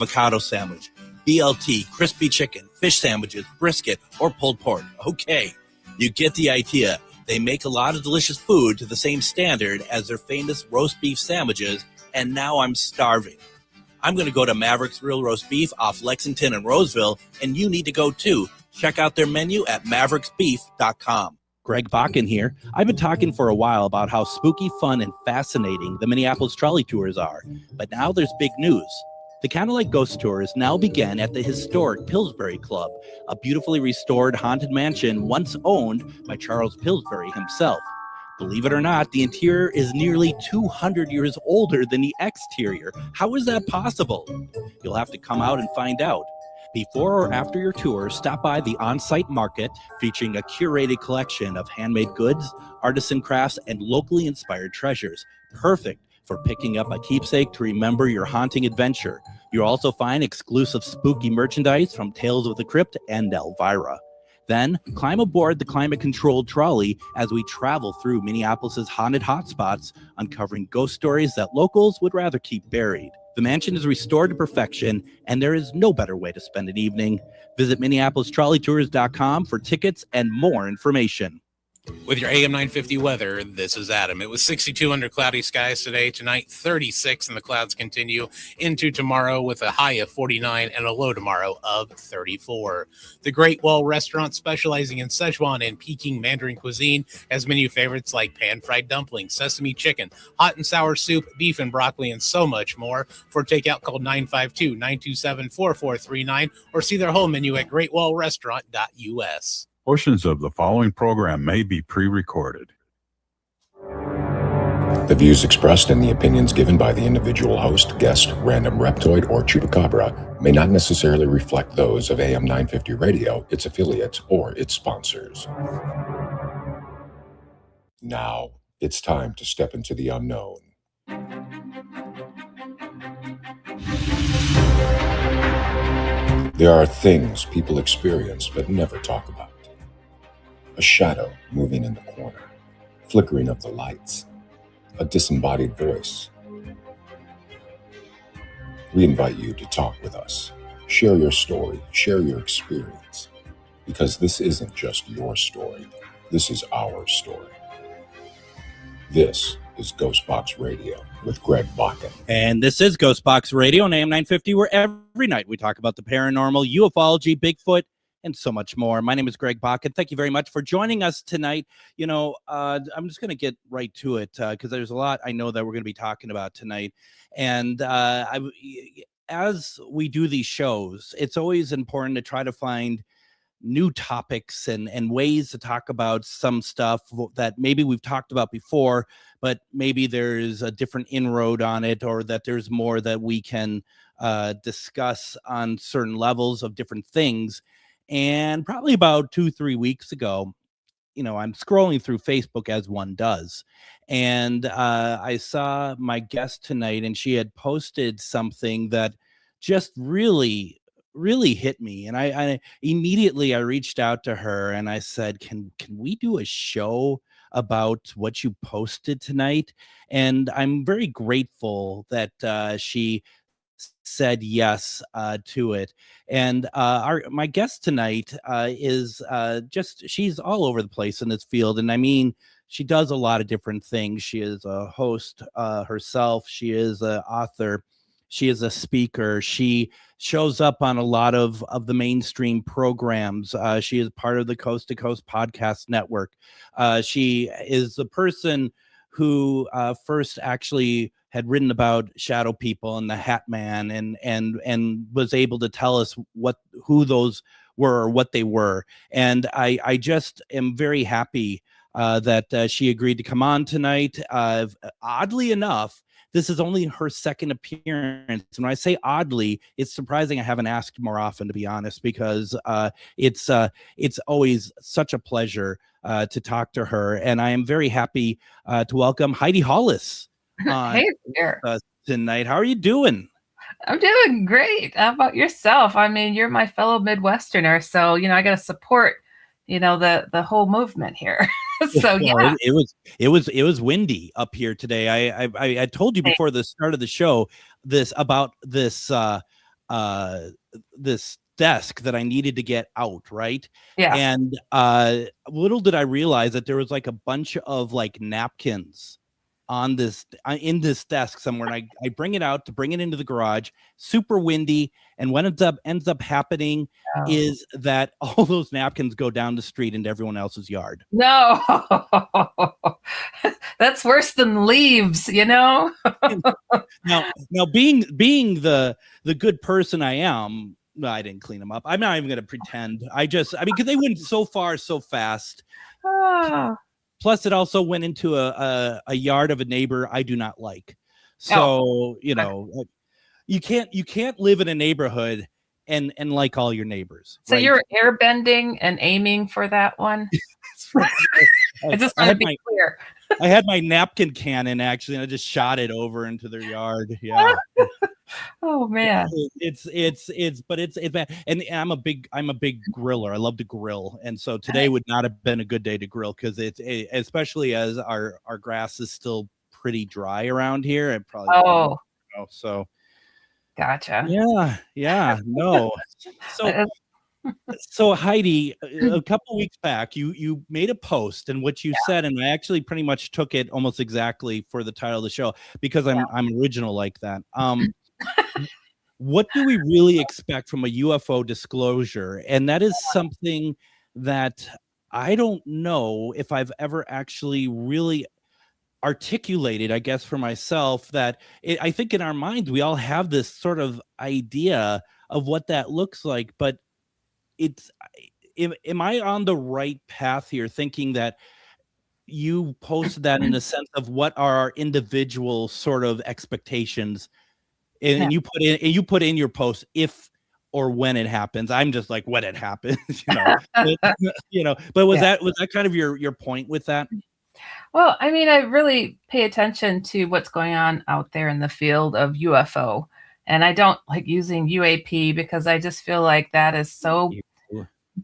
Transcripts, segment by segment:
avocado sandwich, BLT, crispy chicken, fish sandwiches, brisket, or pulled pork. Okay, you get the idea. They make a lot of delicious food to the same standard as their famous roast beef sandwiches, and now I'm starving. I'm going to go to Maverick's Real Roast Beef off Lexington and Roseville, and you need to go too. Check out their menu at mavericksbeef.com. Greg Bakun here. I've been talking for a while about how spooky, fun, and fascinating the Minneapolis trolley tours are, but now there's big news. The Candlelight Ghost Tours now begin at the historic Pillsbury Club, a beautifully restored haunted mansion once owned by Charles Pillsbury himself. Believe it or not, the interior is nearly 200 years older than the exterior. How is that possible? You'll have to come out and find out. Before or after your tour, stop by the on-site market featuring a curated collection of handmade goods, artisan crafts, and locally inspired treasures. Perfect for picking up a keepsake to remember your haunting adventure. You'll also find exclusive spooky merchandise from Tales of the Crypt and Elvira. Then climb aboard the climate-controlled trolley as we travel through Minneapolis's haunted hotspots, uncovering ghost stories that locals would rather keep buried. The mansion is restored to perfection, and there is no better way to spend an evening. Visit MinneapolisTrolleyTours.com for tickets and more information. With your AM 950 weather, this is Adam. It was 62 under cloudy skies today. Tonight, 36, and the clouds continue into tomorrow with a high of 49 and a low tomorrow of 34. The Great Wall Restaurant, specializing in Szechuan and Peking Mandarin cuisine, has menu favorites like pan-fried dumplings, sesame chicken, hot and sour soup, beef and broccoli, and so much more. For takeout, call 952-927-4439 or see their whole menu at greatwallrestaurant.us. Portions of the following program may be pre-recorded. The views expressed and the opinions given by the individual host, guest, random reptoid, or chupacabra may not necessarily reflect those of AM 950 Radio, its affiliates, or its sponsors. Now, it's time to step into the unknown. There are things people experience but never talk about. A shadow moving in the corner, flickering of the lights, a disembodied voice. We invite you to talk with us. Share your story, share your experience, because this isn't just your story. This is our story. This is GhostBox Radio with Greg Bakun. And this is GhostBox Radio on AM 950, where every night we talk about the paranormal, ufology, Bigfoot, and so much more. My name is Greg Bakun. Thank you very much for joining us tonight. You know, I'm just going to get right to it because there's a lot I know that we're going to be talking about tonight. And as we do these shows, it's always important to try to find new topics and ways to talk about some stuff that maybe we've talked about before, but maybe there's a different inroad on it, or that there's more that we can discuss on certain levels of different things. And probably about 2-3 weeks ago, you know, I'm scrolling through Facebook as one does, and I saw my guest tonight, and she had posted something that just really hit me. And I immediately reached out to her and I said, can we do a show about what you posted tonight? And I'm very grateful that she said yes to it. And my guest tonight is she's all over the place in this field. And I mean, she does a lot of different things. She is a host herself. She is an author. She is a speaker. She shows up on a lot of the mainstream programs. She is part of the Coast to Coast Podcast Network. She is the person who first actually had written about shadow people and the Hat Man, and was able to tell us who those were or what they were. And I just am very happy that she agreed to come on tonight. Oddly enough, this is only her second appearance. And when I say oddly, it's surprising I haven't asked more often, to be honest, because it's always such a pleasure to talk to her. And I am very happy to welcome Heidi Hollis on Hey there. Tonight. How are you doing? I'm doing great. How about yourself? I mean, you're my fellow Midwesterner, so I got to support the whole movement here. So yeah, it was windy up here today. I told you before the start of the show about this this desk that I needed to get out, right? Yeah. And little did I realize that there was like a bunch of like napkins on this in this desk somewhere, and I bring it out to bring it into the garage, super windy, and what ends up happening is that all those napkins go down the street into everyone else's yard. No. That's worse than leaves, you know. now being the good person I am, I didn't clean them up. I'm not even going to pretend. I mean, because they went so far so fast. Oh. Plus, it also went into a yard of a neighbor I do not like. So, you know, you can't live in a neighborhood and like all your neighbors. So right? you're air bending and aiming for that one. I just want to be clear. I had my napkin cannon actually, and I just shot it over into their yard. Yeah. Oh man. It's bad. And I'm a big griller. I love to grill. And so today would not have been a good day to grill because especially as our grass is still pretty dry around here. It probably so gotcha. Yeah. No. So Heidi, a couple weeks back, you made a post, and what you said, and I actually pretty much took it almost exactly for the title of the show because I'm original like that. What do we really expect from a UFO disclosure? And that is something that I don't know if I've ever actually really articulated, I guess, for myself. That I think in our minds we all have this sort of idea of what that looks like, but am I on the right path here thinking that you posted that in a sense of what are our individual sort of expectations, and you put in your post if or when it happens? I'm just like when it happens, but was that kind of your point with that? Well, I mean, I really pay attention to what's going on out there in the field of UFO, and I don't like using UAP because I just feel like that is so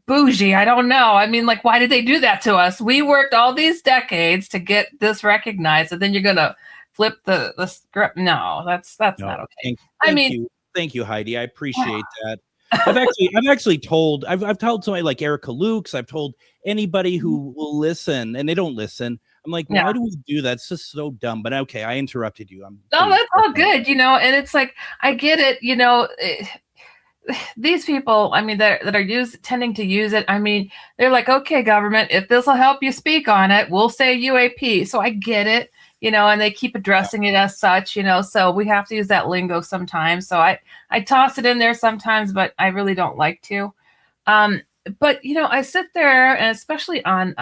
bougie. I don't know. I mean, like, why did they do that to us? We worked all these decades to get this recognized, and then you're gonna flip the script. No, that's not okay. Thank you, Heidi. I appreciate that. I've actually told somebody like Erica Lukes. I've told anybody who will listen, and they don't listen. I'm like, why do we do that? It's just so dumb. But okay, I interrupted you. That's all good, and it's like I get it, these people, I mean, that are tending to use it. I mean, they're like, okay, government, if this will help you speak on it, we'll say UAP. So I get it, and they keep addressing it as such, so we have to use that lingo sometimes. So I toss it in there sometimes, but I really don't like to. But, I sit there, and especially on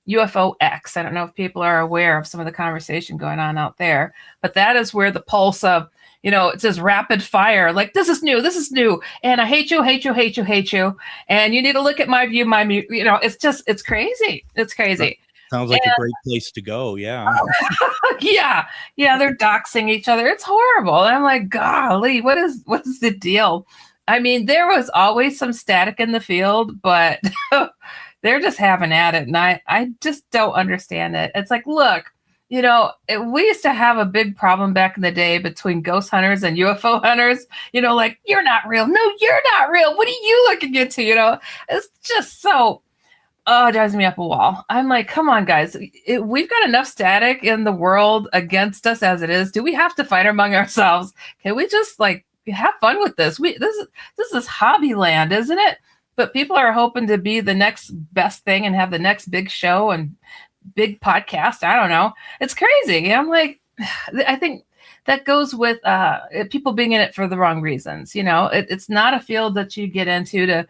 UFO X, I don't know if people are aware of some of the conversation going on out there, but that is where the pulse of, it says rapid fire, like this is new, and I hate you, and you need to look at my view, it's crazy. It's crazy. Sounds like a great place to go. Yeah. yeah. They're doxing each other. It's horrible. And I'm like, golly, what is the deal? I mean, there was always some static in the field, but they're just having at it. And I just don't understand it. It's like, look, we used to have a big problem back in the day between ghost hunters and UFO hunters, like, you're not real. No, you're not real. What are you looking into? It's just so, it drives me up a wall. I'm like, come on, guys. We've got enough static in the world against us as it is. Do we have to fight among ourselves? Can we just have fun with this? This is hobby land, isn't it? But people are hoping to be the next best thing and have the next big show and big podcast. I don't know. It's crazy. I'm like, I think that goes with people being in it for the wrong reasons. It's not a field that you get into to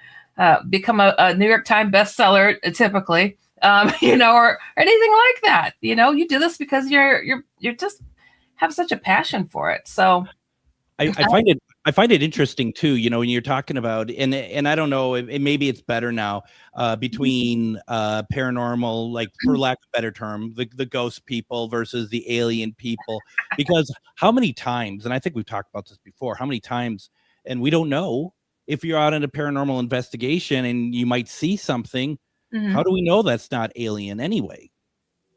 become a New York Times bestseller typically, or anything like that. You do this because you're just have such a passion for it. So I find it interesting too, when you're talking about, and I don't know, maybe it's better now, between paranormal, like for lack of a better term, the ghost people versus the alien people, because how many times, and I think we've talked about this before, how many times, and we don't know if you're out in a paranormal investigation and you might see something, how do we know that's not alien anyway?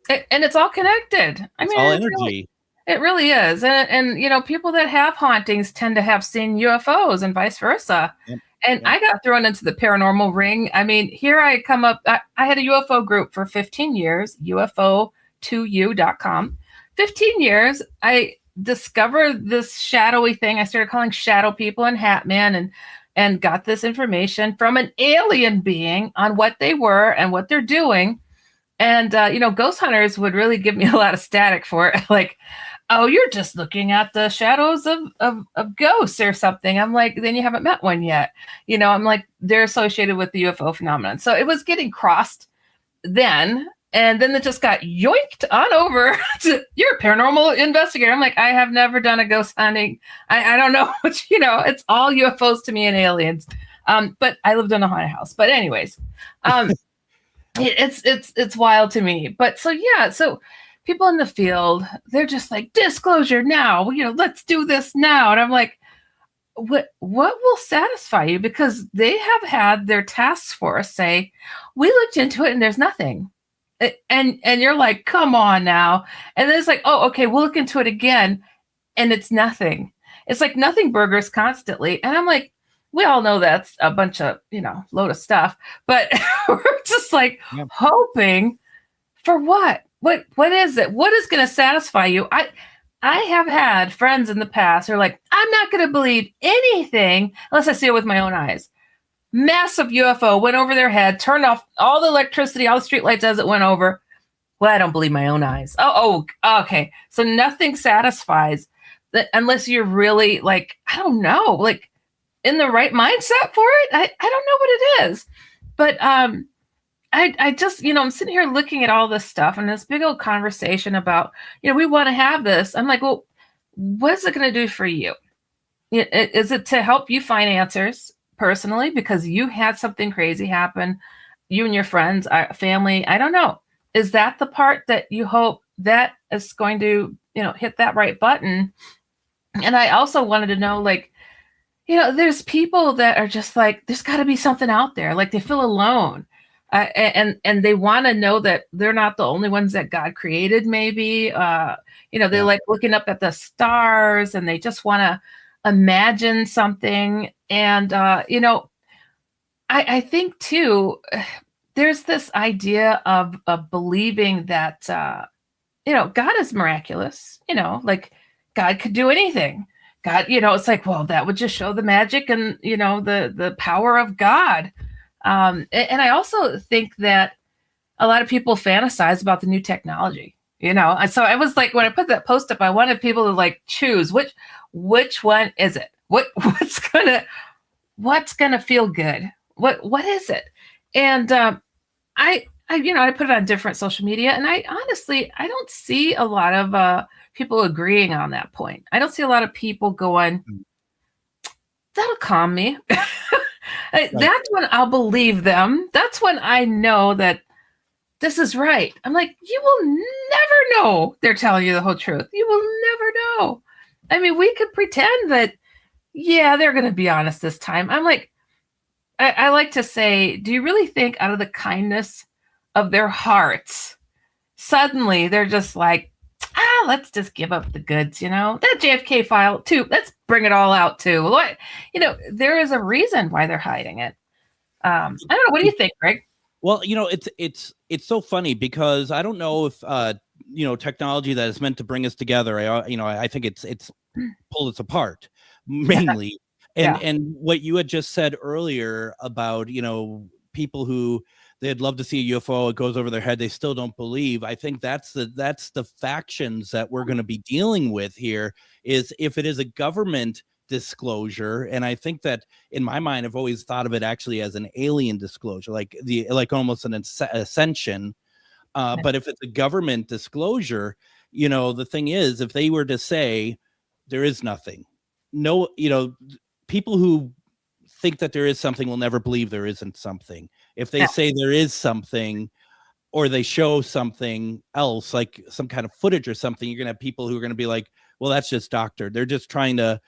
And it's all connected. It's all energy. It really is. And you know, people that have hauntings tend to have seen UFOs and vice versa. Yep. And Yep. I got thrown into the paranormal ring. I mean, here I come up. I had a UFO group for 15 years, UFO2U.com. 15 years. I discovered this shadowy thing. I started calling shadow people and hat men, and got this information from an alien being on what they were and what they're doing. And you know, ghost hunters would really give me a lot of static for it. Like, oh, you're just looking at the shadows of ghosts or something. I'm like, then you haven't met one yet. You know, I'm like, they're associated with the UFO phenomenon. So it was getting crossed then. And then it just got yoinked on over to, you're a paranormal investigator. I'm like, I have never done a ghost hunting. I don't know what, you know, it's all UFOs to me and aliens. But I lived in a haunted house. But anyways, it's wild to me. But so, yeah, so people in the field, they're just like, disclosure now, you know, let's do this now. And I'm like, what will satisfy you? Because they have had their task force say, we looked into it and there's nothing. And you're like, come on now. And then it's like, oh, okay, we'll look into it again. And it's nothing. It's like nothing burgers constantly. And I'm like, we all know that's a bunch of, you know, load of stuff. But we're just like hoping for what? What is it? What is going to satisfy you? I have had friends in the past who are like, I'm not going to believe anything unless I see it with my own eyes. Massive UFO went over their head, turned off all the electricity, all the streetlights as it went over. Well, I don't believe my own eyes. Oh, okay. So nothing satisfies that unless you're really like, I don't know, like in the right mindset for it. I don't know what it is. But I just, you know, I'm sitting here looking at all this stuff and this big old conversation about, you know, we want to have this. I'm like, well, what is it going to do for you? Is it to help you find answers personally because you had something crazy happen, you and your friends, family? I don't know. Is that the part that you hope that is going to, you know, hit that right button? And I also wanted to know, like, you know, there's people that are just like, there's got to be something out there. Like they feel alone. And they want to know that they're not the only ones that God created, maybe. You know, they like looking up at the stars and they just want to imagine something. And, you know, I think, too, there's this idea of believing that, you know, God is miraculous. You know, like God could do anything. God, you know, it's like, well, that would just show the magic and, you know, the power of God. And I also think that a lot of people fantasize about the new technology, you know. And so I was like, when I put that post up, I wanted people to like choose which one is it? What's gonna feel good? What is it? And I you know, I put it on different social media, and I honestly don't see a lot of people agreeing on that point. I don't see a lot of people going, that'll calm me. That's when I'll believe them. That's when I know that this is right. I'm like, you will never know they're telling you the whole truth. You will never know. I mean, we could pretend that, yeah, they're going to be honest this time. I'm like, I like to say, do you really think out of the kindness of their hearts, suddenly they're just like, let's just give up the goods, you know, that JFK file too. Let's bring it all out too. What, you know, there is a reason why they're hiding it. I don't know. What do you think, Greg? Well, you know, it's so funny because I don't know if you know, technology that is meant to bring us together. I think it's pulled us apart mainly. And what you had just said earlier about, you know, people who they'd love to see a UFO, it goes over their head, they still don't believe. I think that's the factions that we're going to be dealing with here, is if it is a government disclosure. And I think that in my mind, I've always thought of it actually as an alien disclosure, like almost an ascension. But if it's a government disclosure, you know, the thing is, if they were to say there is nothing, no, you know, people who think that there is something will never believe there isn't something. If they say there is something, or they show something else, like some kind of footage or something, you're going to have people who are going to be like, well, that's just doctored. They're just trying to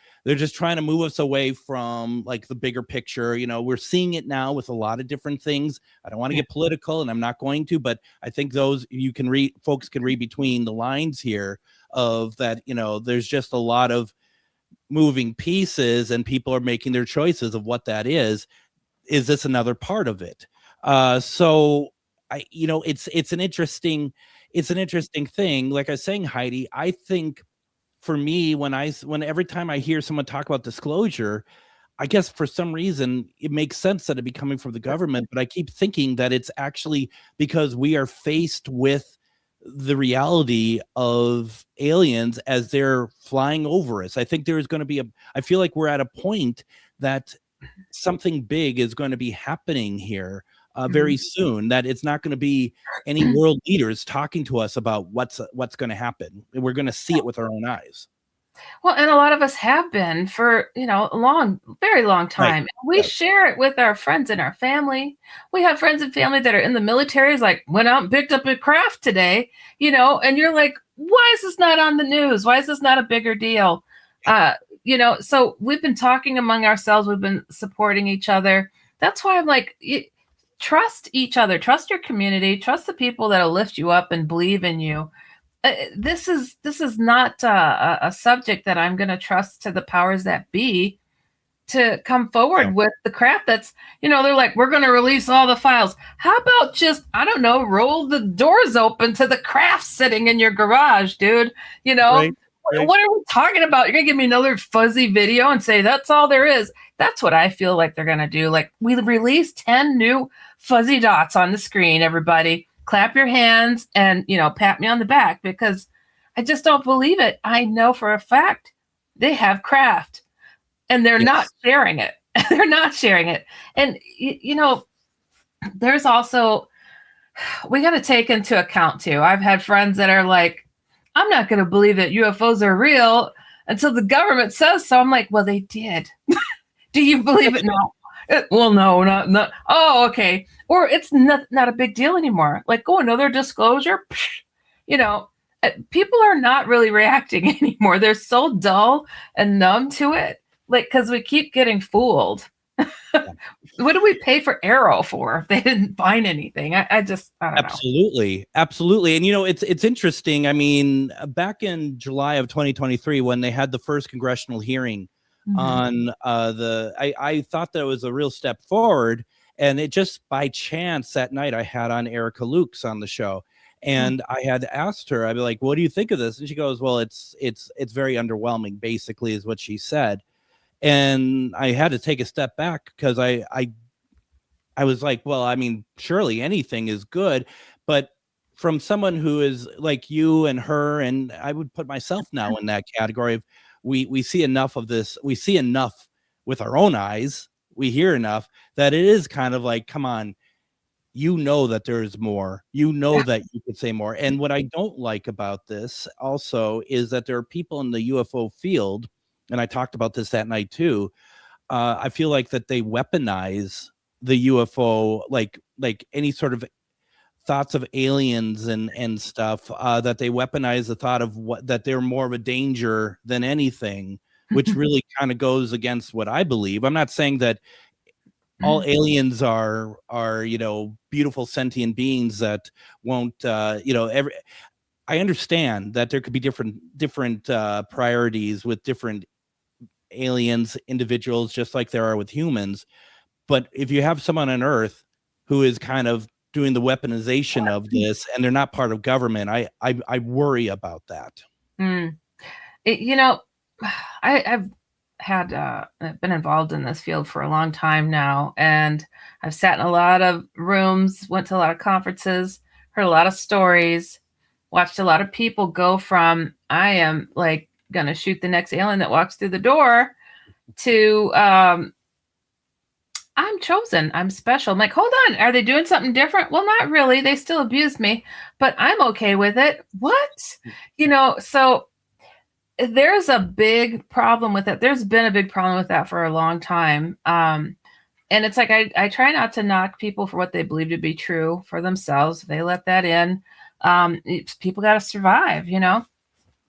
move us away from like the bigger picture. You know, we're seeing it now with a lot of different things. I don't want to get political, and I'm not going to, but I think folks can read between the lines here of that. You know, there's just a lot of moving pieces, and people are making their choices of what that is. Is this another part of it? So it's an interesting thing. Like I was saying, Heidi, I think for me, when every time I hear someone talk about disclosure, I guess for some reason it makes sense that it be coming from the government, but I keep thinking that it's actually because we are faced with the reality of aliens as they're flying over us. I think there's going to be I feel like we're at a point that something big is going to be happening here very soon, that it's not going to be any world leaders talking to us about what's going to happen. We're going to see it with our own eyes. Well, and a lot of us have been for, a very long time. Right. We share it with our friends and our family. We have friends and family that are in the military, like went out and picked up a craft today, and you're like, why is this not on the news? Why is this not a bigger deal? So we've been talking among ourselves. We've been supporting each other. That's why I'm like, trust each other, trust your community, trust the people that'll lift you up and believe in you. This is not a subject that I'm going to trust to the powers that be to come forward with the crap that's, they're like, we're going to release all the files. How about just, I don't know, roll the doors open to the craft sitting in your garage, dude? Right. What are we talking about? You're going to give me another fuzzy video and say that's all there is. That's what I feel like they're going to do. Like, we released 10 new fuzzy dots on the screen, everybody. Clap your hands and, pat me on the back, because I just don't believe it. I know for a fact they have craft and they're not sharing it. They're not sharing it. And, there's also, we got to take into account too. I've had friends that are like, I'm not going to believe that UFOs are real until the government says so. I'm like, well, they did. Do you believe it? No. Well, no, not. Oh, okay. Or it's not a big deal anymore. Like, another disclosure. People are not really reacting anymore. They're so dull and numb to it. Like, because we keep getting fooled. What do we pay for Arrow for if they didn't find anything? I don't know. Absolutely. And it's interesting. I mean, back in July of 2023, when they had the first congressional hearing on I thought that was a real step forward. And it just by chance that night I had on Erica Lukes on the show, and I had asked her, I'd be like, what do you think of this? And she goes, well, it's very underwhelming, basically, is what she said. And I had to take a step back, because I was like, well, I mean, surely anything is good, but from someone who is like you and her, and I would put myself now in that category of, we see enough of this. We see enough with our own eyes. We hear enough that it is kind of like, come on, that there's more, that you could say more. And what I don't like about this also is that there are people in the UFO field, and I talked about this that night too. I feel like that they weaponize the UFO, like any sort of thoughts of aliens and stuff, that they weaponize the thought of that they're more of a danger than anything, which really kind of goes against what I believe. I'm not saying that all aliens are beautiful sentient beings that won't I understand that there could be different priorities with different aliens, individuals, just like there are with humans. But if you have someone on Earth who is kind of doing the weaponization of this, and they're not part of government, I worry about that. I've been involved in this field for a long time now, and I've sat in a lot of rooms, went to a lot of conferences, heard a lot of stories, watched a lot of people go from, I am like gonna shoot the next alien that walks through the door, to I'm chosen, I'm special. I'm like, hold on, are they doing something different? Well, not really. They still abused me, but I'm okay with it. What? So there's a big problem with it. There's been a big problem with that for a long time. And it's like, I try not to knock people for what they believe to be true for themselves. They let that in. People got to survive,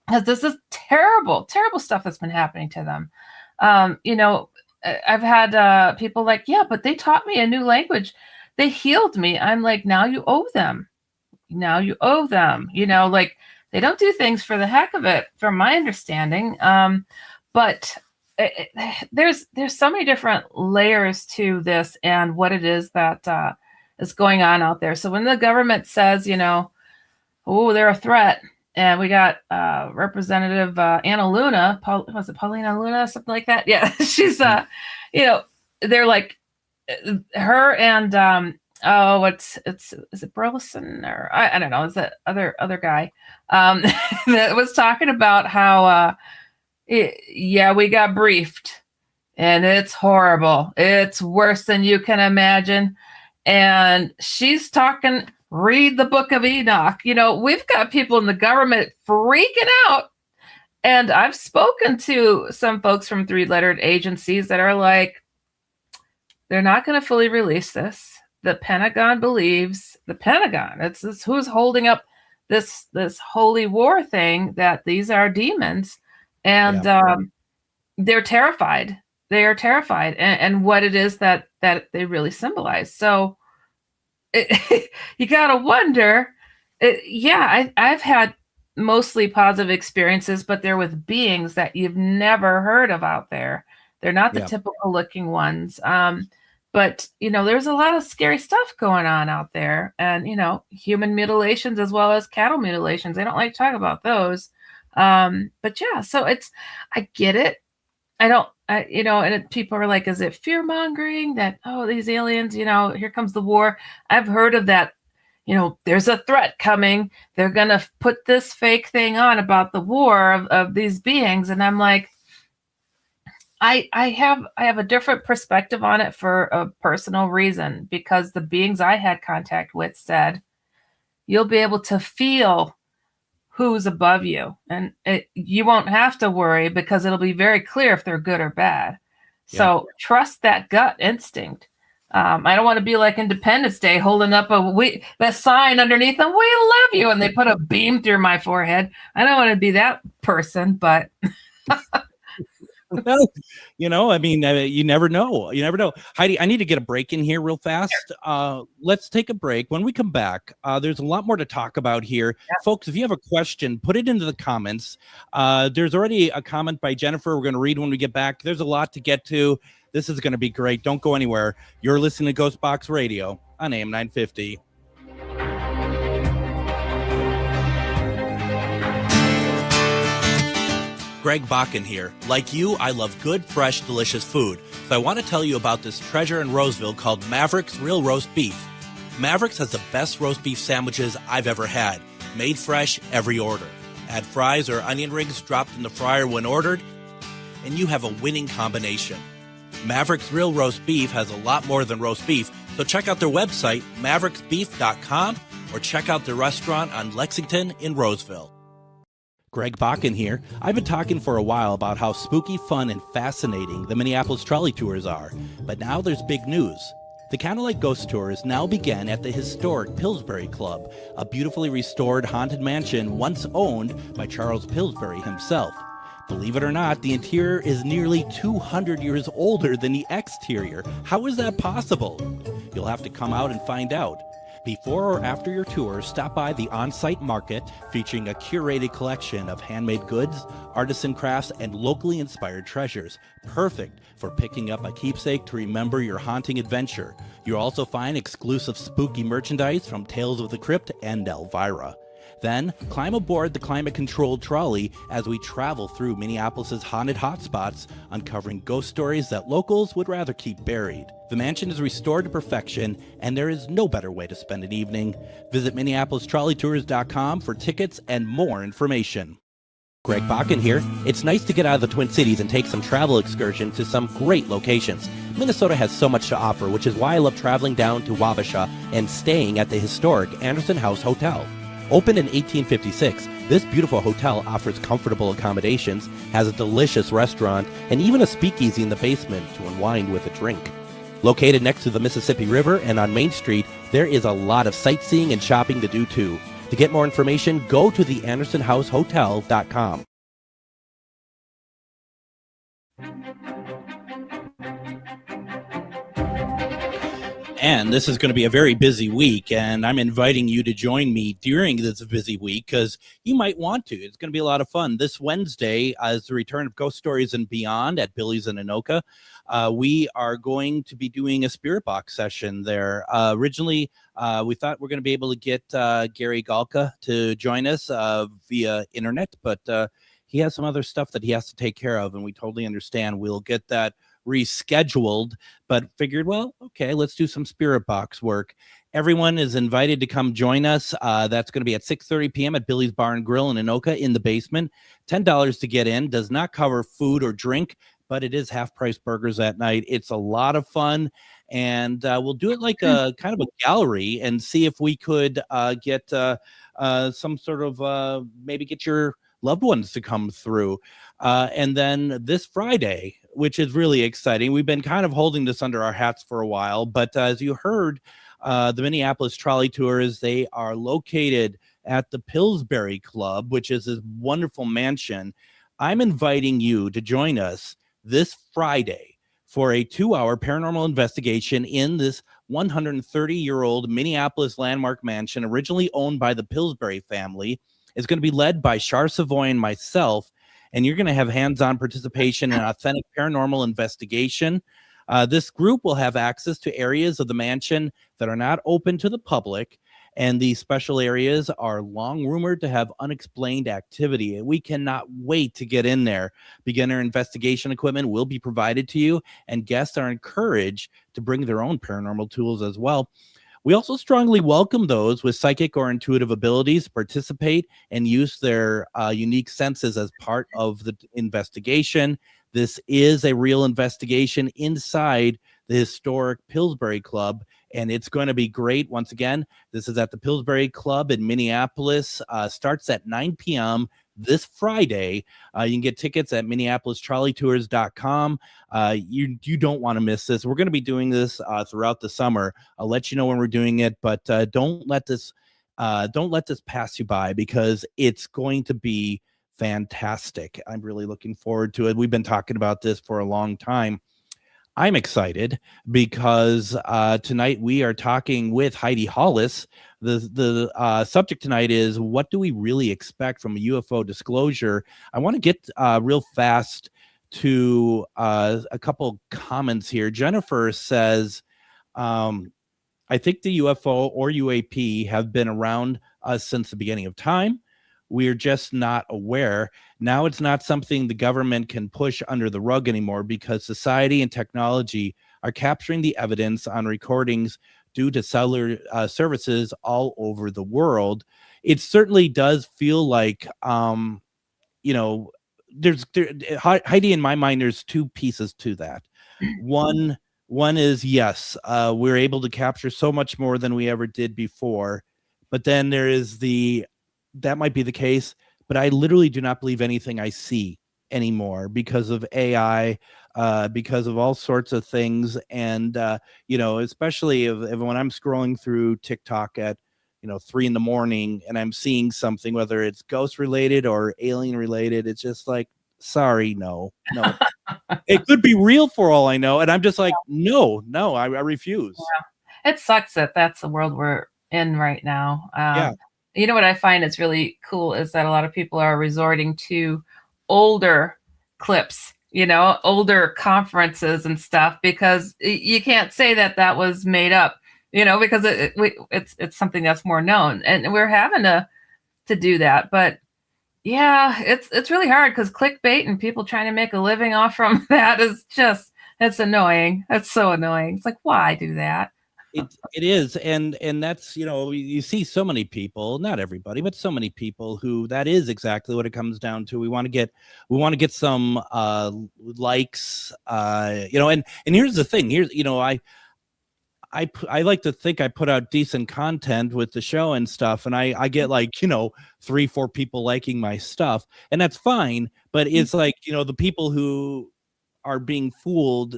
because this is terrible stuff that's been happening to them. I've had people like, yeah, but they taught me a new language. They healed me. I'm like, now you owe them. Like they don't do things for the heck of it, from my understanding. But there's so many different layers to this and what it is that is going on out there. So when the government says, they're a threat, and we got Representative Anna Luna, was it Paulina Luna, something like that? Yeah, she's, they're like her and is it Burleson, or I don't know, is that other guy that was talking about how we got briefed and it's horrible. It's worse than you can imagine. And she's talking, read the Book of Enoch. We've got people in the government freaking out. And I've spoken to some folks from three-lettered agencies that are like, they're not going to fully release this. The Pentagon believes, it's who's holding up this holy war thing, that these are demons. And they're terrified. They are terrified. And what it is that they really symbolize. So you got to wonder. I've had mostly positive experiences, but they're with beings that you've never heard of out there. They're not the typical looking ones. But, there's a lot of scary stuff going on out there, and, human mutilations as well as cattle mutilations. They don't like to talk about those. But yeah, so I get it. And people are like, is it fear mongering that, these aliens, here comes the war. I've heard of that. There's a threat coming. They're going to put this fake thing on about the war of these beings. And I'm like, I have a different perspective on it for a personal reason, because the beings I had contact with said, you'll be able to feel who's above you, and you won't have to worry because it'll be very clear if they're good or bad. So trust that gut instinct. I don't want to be like Independence Day holding up the sign underneath them, we love you, and they put a beam through my forehead. I don't want to be that person, but Well, you never know. Heidi, I need to get a break in here real fast. Let's take a break. When we come back, there's a lot more to talk about here. Folks, if you have a question, put it into the comments. There's already a comment by Jennifer we're going to read when we get back. There's a lot to get to. This is going to be great. Don't go anywhere. You're listening to GhostBox Radio on AM 950. Greg Bakun here. Like you, I love good, fresh, delicious food. So I want to tell you about this treasure in Roseville called Maverick's Real Roast Beef. Maverick's has the best roast beef sandwiches I've ever had. Made fresh every order. Add fries or onion rings dropped in the fryer when ordered, and you have a winning combination. Maverick's Real Roast Beef has a lot more than roast beef, so check out their website, mavericksbeef.com, or check out their restaurant on Lexington in Roseville. Greg Bakun here. I've been talking for a while about how spooky, fun, and fascinating the Minneapolis trolley tours are, but now there's big news. The Candlelight Ghost Tours now begin at the historic Pillsbury Club, a beautifully restored haunted mansion once owned by Charles Pillsbury himself. Believe it or not, the interior is nearly 200 years older than the exterior. How is that possible? You'll have to come out and find out. Before or after your tour, stop by the on-site market featuring a curated collection of handmade goods, artisan crafts, and locally inspired treasures. Perfect for picking up a keepsake to remember your haunting adventure. You'll also find exclusive spooky merchandise from Tales of the Crypt and Elvira. Then, climb aboard the climate-controlled trolley as we travel through Minneapolis' haunted hotspots, uncovering ghost stories that locals would rather keep buried. The mansion is restored to perfection, and there is no better way to spend an evening. Visit MinneapolisTrolleyTours.com for tickets and more information. Greg Bakun here. It's nice to get out of the Twin Cities and take some travel excursion to some great locations. Minnesota has so much to offer, which is why I love traveling down to Wabasha and staying at the historic Anderson House Hotel. Opened in 1856, this beautiful hotel offers comfortable accommodations, has a delicious restaurant, and even a speakeasy in the basement to unwind with a drink. Located next to the Mississippi River and on Main Street, there is a lot of sightseeing and shopping to do too. To get more information, go to the AndersonHouseHotel.com. And this is going to be a very busy week, and I'm inviting you to join me during this busy week because you might want to. It's going to be a lot of fun. This Wednesday is the return of Ghost Stories and Beyond at Billy's in Anoka. We are going to be doing a spirit box session there. Originally, we thought we're going to be able to get Gary Galka to join us via internet, but he has some other stuff that he has to take care of, and we totally understand. We'll get that rescheduled, but figured, well, okay, let's do some spirit box work. Everyone is invited to come join us. That's going to be at 6:30 p.m. at Billy's Bar and Grill in Anoka in the basement. $10 to get in. Does not cover food or drink, but it is half-price burgers that night. It's a lot of fun, and we'll do it like a kind of a gallery and see if we could get some sort of maybe get your loved ones to come through. And then this Friday, which is really exciting. We've been kind of holding this under our hats for a while, but as you heard, the Minneapolis Trolley Tours, they are located at the Pillsbury Club, which is this wonderful mansion. I'm inviting you to join us this Friday for a 2-hour paranormal investigation in this 130-year-old Minneapolis landmark mansion, originally owned by the Pillsbury family. It's going to be led by Char Savoy and myself, and you're going to have hands-on participation in authentic paranormal investigation. This group will have access to areas of the mansion that are not open to the public, and these special areas are long rumored to have unexplained activity. We cannot wait to get in there. Beginner investigation equipment will be provided to you, and guests are encouraged to bring their own paranormal tools as well. We also strongly welcome those with psychic or intuitive abilities to participate and use their unique senses as part of the investigation. This is a real investigation inside the historic Pillsbury Club, and it's going to be great. Once again, this is at the Pillsbury Club in Minneapolis. Starts at 9 p.m. this Friday. You can get tickets at minneapolistrolleytours.com. You don't want to miss this. We're going to be doing this throughout the summer. I'll let you know when we're doing it, but don't let this pass you by, because it's going to be fantastic. I'm really looking forward to it. We've been talking about this for a long time. I'm excited because tonight we are talking with Heidi Hollis. The subject tonight is, what do we really expect from a UFO disclosure? I want to get real fast to a couple comments here. Jennifer says, I think the UFO or UAP have been around us since the beginning of time. We're just not aware. Now it's not something the government can push under the rug anymore, because society and technology are capturing the evidence on recordings due to cellular services all over the world. It certainly does feel like, Heidi, in my mind, there's two pieces to that. One is, yes, we're able to capture so much more than we ever did before. But then there is that might be the case, but I literally do not believe anything I see anymore because of AI, because of all sorts of things. And, especially when I'm scrolling through TikTok at, 3 a.m. and I'm seeing something, whether it's ghost related or alien related, it's just like, sorry, no. It could be real for all I know. And I'm just like, no, I refuse. Yeah. It sucks that that's the world we're in right now. Yeah. You know what I find is really cool is that a lot of people are resorting to older clips, older conferences and stuff, because you can't say that was made up, because it's something that's more known, and we're having to do that. But yeah, it's really hard, because clickbait and people trying to make a living off from that is just, it's annoying. It's so annoying. It's like, why do that? It is, and that's, you see so many people, not everybody, but so many people who that is exactly what it comes down to. We want to get some likes, and here's the thing. Here's, I like to think I put out decent content with the show and stuff, and I get 3-4 people liking my stuff, and that's fine. But it's like, the people who are being fooled,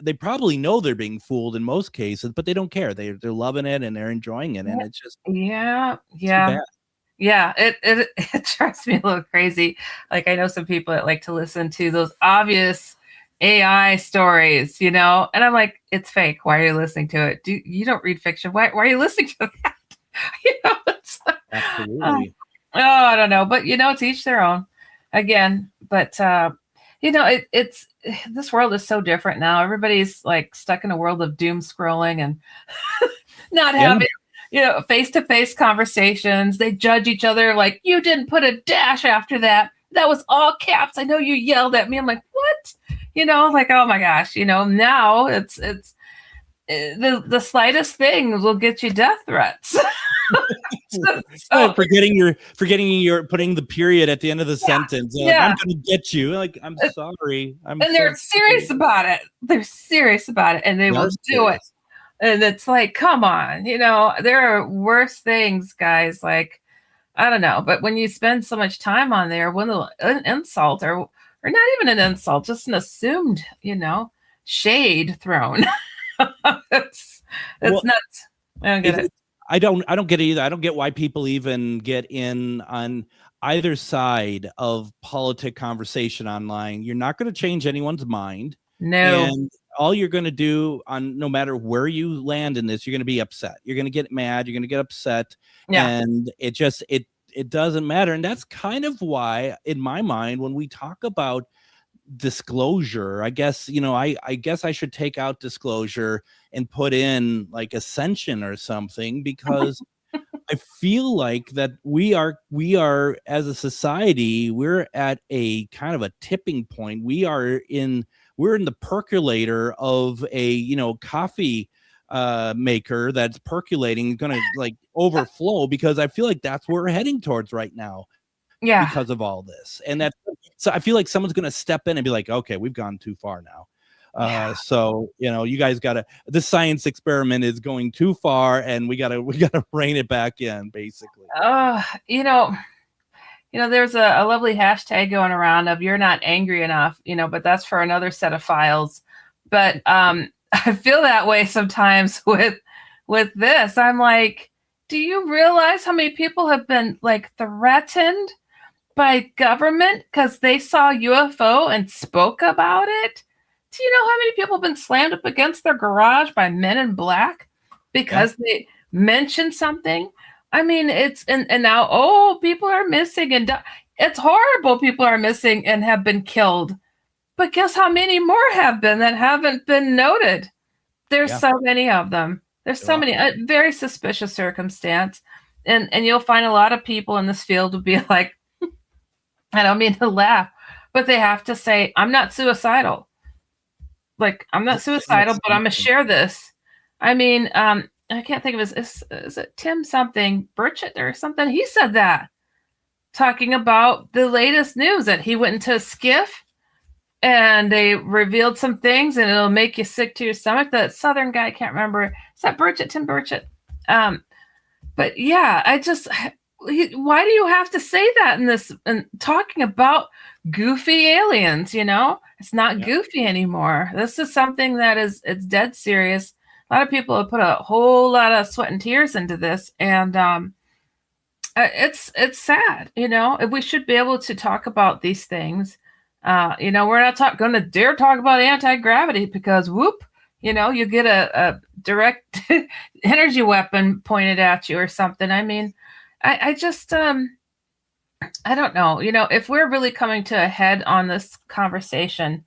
they probably know they're being fooled in most cases, but they don't care. They're loving it and they're enjoying it, and it's just yeah. too bad. Yeah, it drives me a little crazy. Like, I know some people that like to listen to those obvious AI stories, and I'm like, it's fake. Why are you listening to it? You don't read fiction? Why are you listening to that? It's, Absolutely. I don't know, but to each their own. Again, but it's this world is so different now. Everybody's like stuck in a world of doom scrolling and not having face-to-face conversations. They judge each other like, you didn't put a dash after that. That was all caps. I know you yelled at me. I'm like, what? Like, oh my gosh, now it's the slightest thing will get you death threats. Forgetting your putting the period at the end of the sentence. Like, I'm going to get you. Like, I'm sorry. And they're serious about it. They're serious about it, and they will do it. And it's like, come on, there are worse things, guys. Like, I don't know, but when you spend so much time on there, one little insult or not even an insult, just an assumed, shade thrown. it's nuts. I don't get it. I don't get it either. I don't get why people even get in on either side of politic conversation online. You're not going to change anyone's mind. No. And all you're going to do no matter where you land in this, you're going to be upset. You're going to get mad. You're going to get upset. Yeah. And it doesn't matter. And that's kind of why, in my mind, when we talk about disclosure, I guess, I guess I should take out disclosure and put in like ascension or something, because I feel like that we are as a society, we're at a kind of a tipping point. We're in the percolator of a coffee maker that's percolating, going to like overflow, because I feel like that's where we're heading towards right now. Yeah. Because of all this. And so I feel like someone's going to step in and be like, okay, we've gone too far now. So, you guys this science experiment is going too far, and we gotta rein it back in, basically. There's a lovely hashtag going around of "you're not angry enough," but that's for another set of files. But I feel that way sometimes with this. I'm like, do you realize how many people have been like threatened by government because they saw UFO and spoke about it? Do you know how many people have been slammed up against their garage by men in black because they mentioned something? I mean, it's and now, people are missing, and it's horrible. People are missing and have been killed. But guess how many more have been that haven't been noted? There's so many of them. There's so many. A very suspicious circumstance. And you'll find a lot of people in this field will be like, I don't mean to laugh, but they have to say, I'm not suicidal. Like, I'm not suicidal, but I'm going to share this. I mean, I can't think of is it Tim something, Burchett or something? He said that, talking about the latest news that he went into a skiff and they revealed some things and it'll make you sick to your stomach. That Southern guy, I can't remember. Is that Burchett, Tim Burchett? But yeah, why do you have to say that in this, and talking about goofy aliens, it's not goofy anymore. This is something that it's dead serious. A lot of people have put a whole lot of sweat and tears into this, and it's sad. We should be able to talk about these things. We're not going to dare talk about anti-gravity because you get a direct energy weapon pointed at you or something. I mean, I just I don't know. If we're really coming to a head on this conversation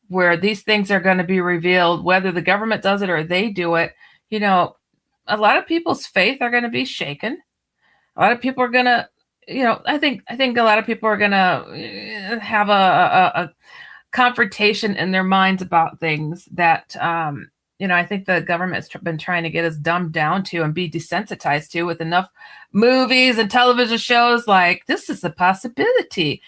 where these things are going to be revealed, whether the government does it or they do it, a lot of people's faith are going to be shaken. A lot of people are going to, I think a lot of people are going to have a confrontation in their minds about things that, I think the government's been trying to get us dumbed down to and be desensitized to with enough movies and television shows like this is a possibility,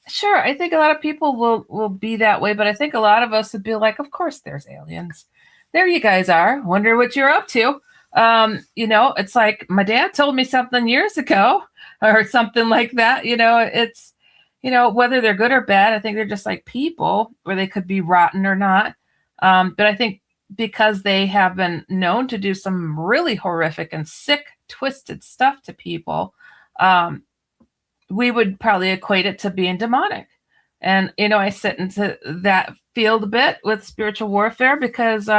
Sure, I think a lot of people will be that way, but I think a lot of us would be like, of course there's aliens. There you guys are. Wonder what you're up to. It's like my dad told me something years ago or something like that. It's, whether they're good or bad, I think they're just like people, where they could be rotten or not. But I think because they have been known to do some really horrific and sick, twisted stuff to people, we would probably equate it to being demonic. And, I sit into that field a bit with spiritual warfare because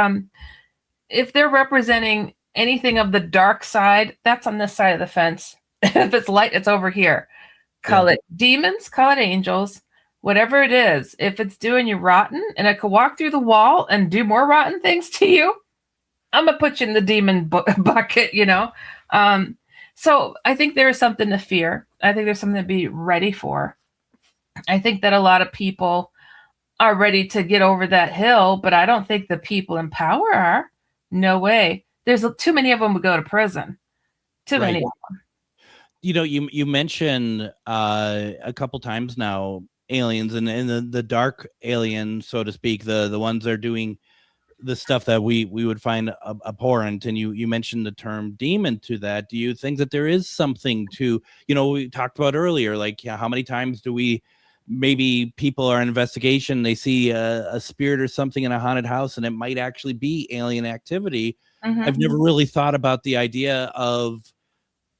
if they're representing anything of the dark side, that's on this side of the fence. If it's light, it's over here. Call it demons, call it angels, whatever it is. If it's doing you rotten and it could walk through the wall and do more rotten things to you, I'm going to put you in the demon bucket, So I think there is something to fear. I think there's something to be ready for. I think that a lot of people are ready to get over that hill, but I don't think the people in power are. No way. There's too many of them would go to prison. Too many of them. You mentioned a couple times now aliens and the dark alien, so to speak, the ones that are doing the stuff that we would find abhorrent. And you mentioned the term demon to that. Do you think that there is something to, we talked about earlier, like how many times do maybe people are in investigation, they see a spirit or something in a haunted house and it might actually be alien activity. Mm-hmm. I've never really thought about the idea of,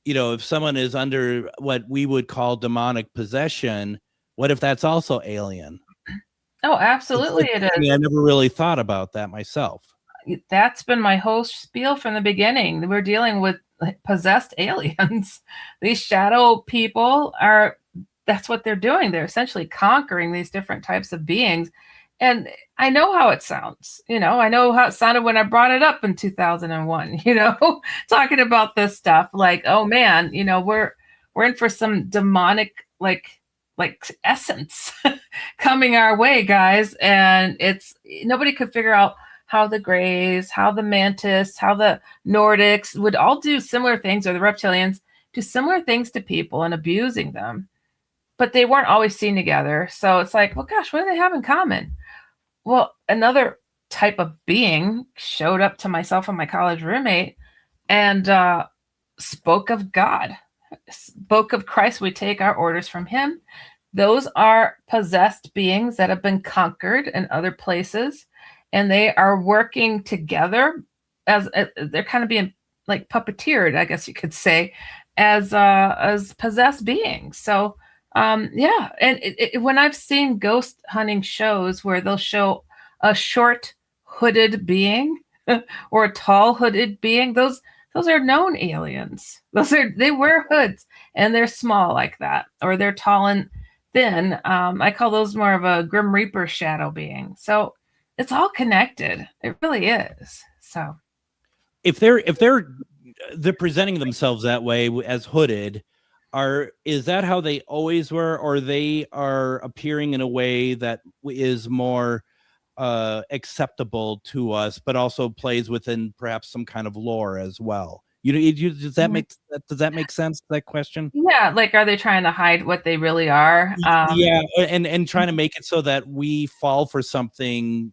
if someone is under what we would call demonic possession, what if that's also alien? Oh, absolutely it is. I never really thought about that myself. That's been my whole spiel from the beginning. We're dealing with possessed aliens. These shadow people that's what they're doing. They're essentially conquering these different types of beings. And I know how it sounds. I know how it sounded when I brought it up in 2001, talking about this stuff like, oh man, we're in for some demonic, like essence coming our way, guys. And nobody could figure out how the Greys, how the Mantis, how the Nordics would all do similar things, or the reptilians do similar things to people and abusing them. But they weren't always seen together. So it's like, well, gosh, what do they have in common? Well, another type of being showed up to myself and my college roommate and spoke of God, spoke of Christ. We take our orders from him. Those are possessed beings that have been conquered in other places, and they are working together as they're kind of being like puppeteered, I guess you could say, as possessed beings. So and when I've seen ghost hunting shows where they'll show a short hooded being or a tall hooded being, those are known aliens. They wear hoods and they're small like that, or they're tall and thin. I call those more of a Grim Reaper shadow being. So it's all connected. It really is. So if they're presenting themselves that way as hooded, is that how they always were, or they are appearing in a way that is more acceptable to us, but also plays within perhaps some kind of lore as well? Does that make sense, that question? Yeah, like, are they trying to hide what they really are? And trying to make it so that we fall for something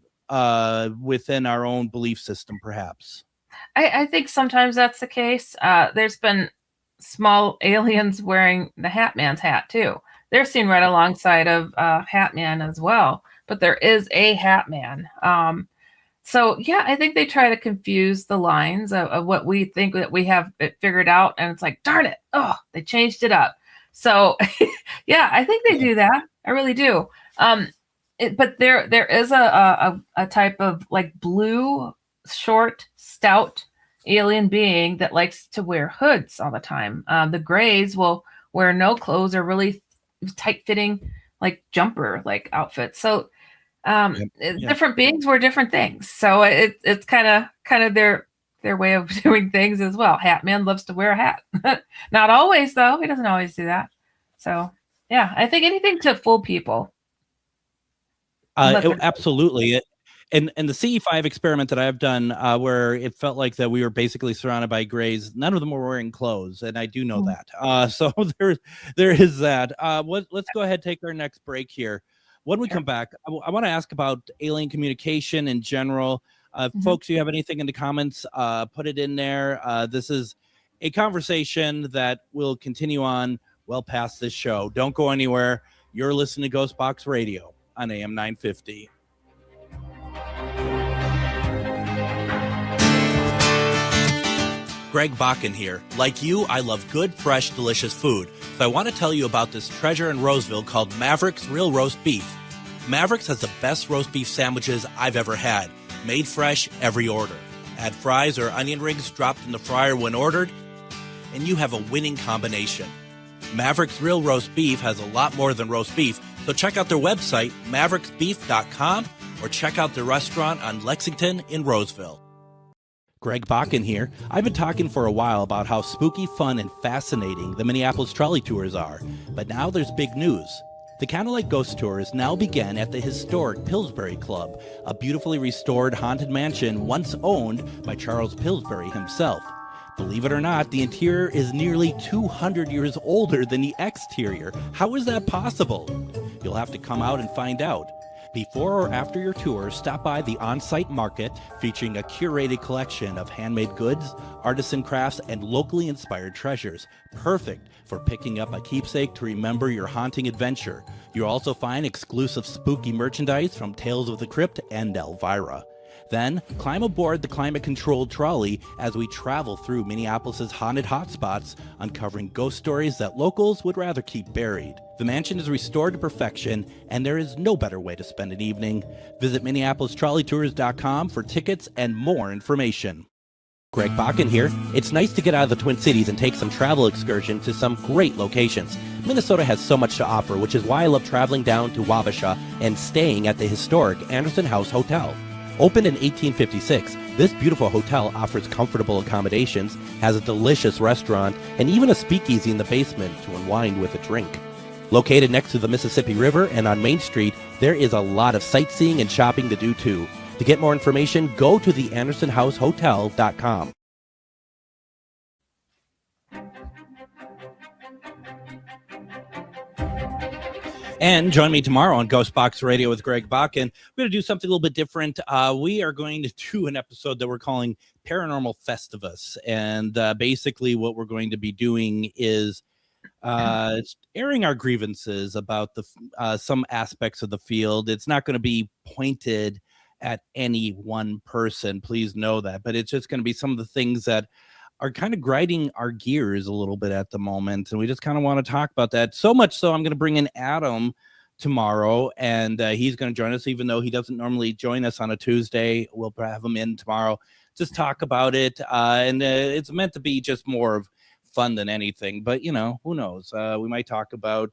within our own belief system, perhaps. I think sometimes that's the case. There's been small aliens wearing the Hat Man's hat too. They're seen right alongside of Hat Man as well, but there is a Hat Man. So yeah, I think they try to confuse the lines of what we think that we have it figured out, and it's like, darn it, oh, they changed it up. So yeah, I think they do that. I really do. But there is a type of like blue, short, stout alien being that likes to wear hoods all the time. The Greys will wear no clothes or really tight-fitting like jumper like outfits. So different beings wear different things. So it's kind of their way of doing things as well. Hat Man loves to wear a hat. Not always though. He doesn't always do that. So yeah, I think anything to fool people. Absolutely. And the CE5 experiment that I've done, where it felt like that we were basically surrounded by Greys, none of them were wearing clothes, and I do know that. So there is that. Let's go ahead and take our next break here. When we come back, I want to ask about alien communication in general. Folks, you have anything in the comments, put it in there. This is a conversation that will continue on well past this show. Don't go anywhere. You're listening to GhostBox Radio on AM 950. Greg Bakun here. Like you, I love good, fresh, delicious food. So I want to tell you about this treasure in Roseville called Maverick's Real Roast Beef. Maverick's has the best roast beef sandwiches I've ever had. Made fresh every order. Add fries or onion rings dropped in the fryer when ordered, and you have a winning combination. Maverick's Real Roast Beef has a lot more than roast beef, so check out their website, mavericksbeef.com, or check out their restaurant on Lexington in Roseville. Greg Bakun here. I've been talking for a while about how spooky, fun, and fascinating the Minneapolis trolley tours are, but now there's big news. The Candlelight Ghost Tours now begin at the historic Pillsbury Club, a beautifully restored haunted mansion once owned by Charles Pillsbury himself. Believe it or not, the interior is nearly 200 years older than the exterior. How is that possible? You'll have to come out and find out. Before or after your tour, stop by the on-site market featuring a curated collection of handmade goods, artisan crafts, and locally inspired treasures. Perfect for picking up a keepsake to remember your haunting adventure. You'll also find exclusive spooky merchandise from Tales of the Crypt and Elvira. Then, climb aboard the climate-controlled trolley as we travel through Minneapolis' haunted hotspots, uncovering ghost stories that locals would rather keep buried. The mansion is restored to perfection, and there is no better way to spend an evening. Visit MinneapolisTrolleyTours.com for tickets and more information. Greg Bakun here. It's nice to get out of the Twin Cities and take some travel excursion to some great locations. Minnesota has so much to offer, which is why I love traveling down to Wabasha and staying at the historic Anderson House Hotel. Opened in 1856, this beautiful hotel offers comfortable accommodations, has a delicious restaurant, and even a speakeasy in the basement to unwind with a drink. Located next to the Mississippi River and on Main Street, there is a lot of sightseeing and shopping to do too. To get more information, go to theandersonhousehotel.com. And join me tomorrow on GhostBox Radio with Greg Bakun. We're going to do something a little bit different. We are going to do an episode that we're calling Paranormal Festivus. And basically what we're going to be doing is airing our grievances about the some aspects of the field. It's not going to be pointed at any one person. Please know that. But it's just going to be some of the things that are kind of grinding our gears a little bit at the moment. And we just kind of want to talk about that. So much so I'm going to bring in Adam tomorrow, and he's going to join us, even though he doesn't normally join us on a Tuesday. We'll have him in tomorrow, just talk about it. And it's meant to be just more of fun than anything, but you know, who knows? We might talk about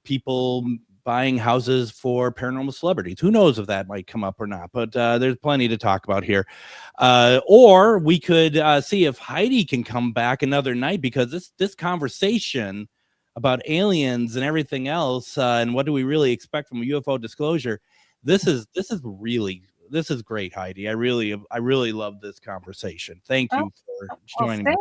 people buying houses for paranormal celebrities. Who knows if that might come up or not, but there's plenty to talk about here. Or we could see if Heidi can come back another night, because this conversation about aliens and everything else, and what do we really expect from a UFO disclosure, this is great, Heidi. I really love this conversation. Thank you for joining me.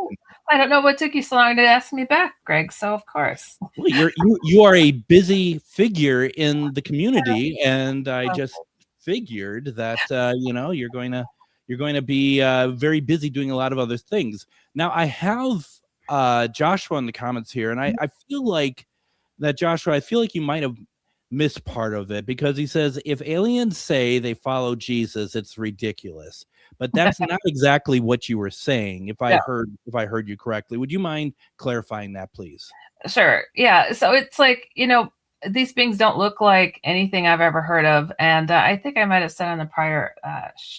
I don't know what took you so long to ask me back, Greg. So of course. Well, you are a busy figure in the community, and I just figured that you're going to be very busy doing a lot of other things. Now I have Joshua in the comments here, and I feel like that, Joshua, I feel like you might have missed part of it, because he says if aliens say they follow Jesus, it's ridiculous. But that's not exactly what you were saying. If I heard you correctly, would you mind clarifying that, please? Sure. Yeah. So it's like, these beings don't look like anything I've ever heard of, and I think I might have said on the prior